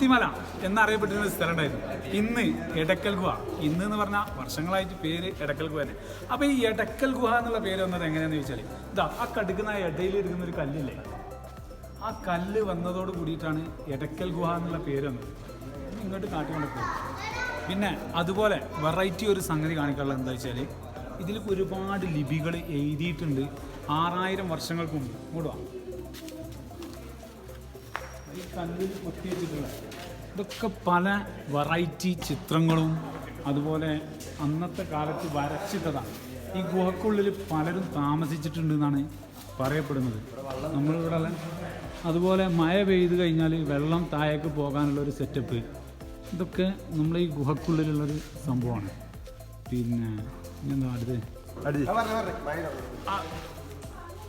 അമ്പുകുത്തിമല എന്നറിയപ്പെട്ടിരുന്ന സ്ഥലം ഉണ്ടായിരുന്നു. ഇന്ന് എടക്കൽ ഗുഹ. ഇന്ന് എന്ന് പറഞ്ഞാൽ വർഷങ്ങളായിട്ട് പേര് എടക്കൽ ഗുഹ തന്നെ. അപ്പോൾ ഈ എടക്കൽ ഗുഹ എന്നുള്ള പേര് വന്നത് എങ്ങനെയാണെന്ന് ചോദിച്ചാൽ, ഇതാ ആ കടുക്കുന്ന ഇടയിൽ എടുക്കുന്ന ഒരു കല്ലില്ലേ, ആ കല്ല് വന്നതോട് കൂടിയിട്ടാണ് എടക്കൽ ഗുഹ എന്നുള്ള പേര് വന്നത്. ഇങ്ങോട്ട് കാട്ടിക്കൊണ്ടു. പിന്നെ അതുപോലെ വെറൈറ്റി ഒരു സംഗതി കാണിക്കാനുള്ളത് എന്താ വെച്ചാൽ, ഇതിൽ ഒരുപാട് ലിപികൾ എഴുതിയിട്ടുണ്ട് 6000 വർഷങ്ങൾക്ക് മുമ്പ്. ഇങ്ങോട്ട് വാ. ഈ കല്ലിൽ കൊത്തി വെച്ചിട്ടുള്ള ഇതൊക്കെ പല വെറൈറ്റി ചിത്രങ്ങളും അതുപോലെ അന്നത്തെ കാലത്ത് വരച്ചിട്ടതാണ്. ഈ ഗുഹക്കുള്ളിൽ പലരും താമസിച്ചിട്ടുണ്ട് എന്നാണ് പറയപ്പെടുന്നത്. നമ്മളിവിടെ അതുപോലെ മഴ പെയ്ത് കഴിഞ്ഞാൽ വെള്ളം താഴേക്ക് പോകാനുള്ളൊരു സെറ്റപ്പ്, ഇതൊക്കെ നമ്മൾ ഈ ഗുഹക്കുള്ളിലുള്ളൊരു സംഭവമാണ്. പിന്നെ എന്താ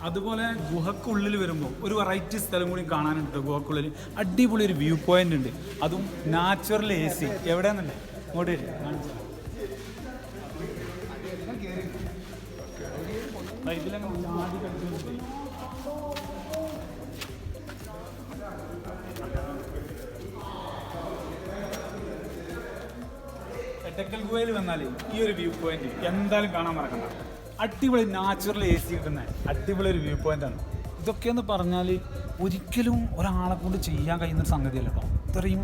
അതുപോലെ ഗുഹക്കുള്ളിൽ വരുമ്പോൾ ഒരു വെറൈറ്റി സ്ഥലം കൂടി കാണാനുണ്ട്. ഗുഹക്കുള്ളിൽ അടിപൊളി ഒരു വ്യൂ പോയിന്റ് ഉണ്ട്, അതും നാച്ചുറൽ AC. എവിടെയാണെന്നുണ്ട് ഇങ്ങോട്ട് ഇതിലങ്ങനെ ചാടി കളിക്കുന്നുണ്ട്. എടക്കൽ ഗുഹയിൽ വന്നാൽ ഈ ഒരു വ്യൂ പോയിന്റ് എന്തായാലും കാണാൻ മറക്കണ്ട. അടിപൊളി നാച്ചുറൽ AC കിട്ടുന്ന അടിപൊളി ഒരു വ്യൂ പോയിന്റാണ്. ഇതൊക്കെയെന്ന് പറഞ്ഞാൽ ഒരിക്കലും ഒരാളെ കൊണ്ട് ചെയ്യാൻ കഴിയുന്ന സംഗതിയല്ല കേട്ടോ. ഇത്രയും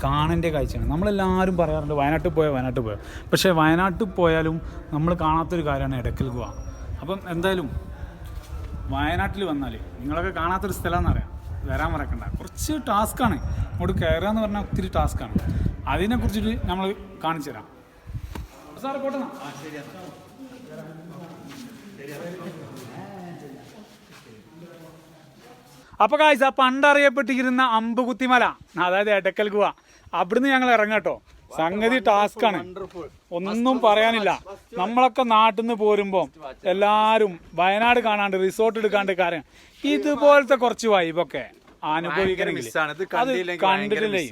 കാണേണ്ട കാഴ്ചയാണ്. നമ്മളെല്ലാവരും പറയാറുണ്ട് വയനാട്ടിൽ പോയാൽ. പക്ഷേ വയനാട്ടിൽ പോയാലും നമ്മൾ കാണാത്തൊരു കാര്യമാണ് എടക്കൽ ഗുഹ. അപ്പം എന്തായാലും വയനാട്ടിൽ വന്നാൽ നിങ്ങളൊക്കെ കാണാത്തൊരു സ്ഥലമാണെന്നറിയാം, വരാൻ മറക്കണ്ട. കുറച്ച് ടാസ്ക്കാണ്, അങ്ങോട്ട് കയറുക എന്ന് പറഞ്ഞാൽ ഒത്തിരി ടാസ്ക്കാണ്. അതിനെക്കുറിച്ചിട്ട് നമ്മൾ കാണിച്ചു തരാം. സാറ് പോട്ടെ. അപ്പോൾ കാഴ്ച പണ്ടറിയപ്പെട്ടിരുന്ന അമ്പുകുത്തിമല, അതായത് എടക്കൽ ഗുഹ, അവിടുന്ന് ഞങ്ങൾ ഇറങ്ങട്ടോ. സംഗതി ടാസ്ക്കാണ്, ഒന്നും പറയാനില്ല. നമ്മളൊക്കെ നാട്ടിൽ നിന്ന് പോരുമ്പോൾ എല്ലാവരും വയനാട് കാണാണ്ട് റിസോർട്ട് എടുക്കാണ്ട് കാര്യം ഇതുപോലത്തെ കുറച്ച് വൈബൊക്കെ അനുഭവിക്കണമെങ്കിൽ അത് കണ്ടിട്ടില്ലേ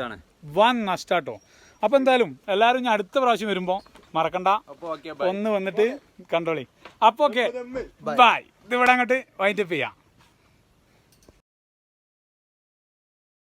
വൻ നഷ്ടാട്ടോ. അപ്പൊ എന്തായാലും എല്ലാവരും ഞാൻ അടുത്ത പ്രാവശ്യം വരുമ്പോൾ മറക്കണ്ട, ഒന്ന് വന്നിട്ട് കണ്ടോളി. അപ്പൊ ഓക്കെ ബൈ. ഇതിവിടെ അങ്ങോട്ട് വൈൻഡപ്പ് ചെയ്യാം.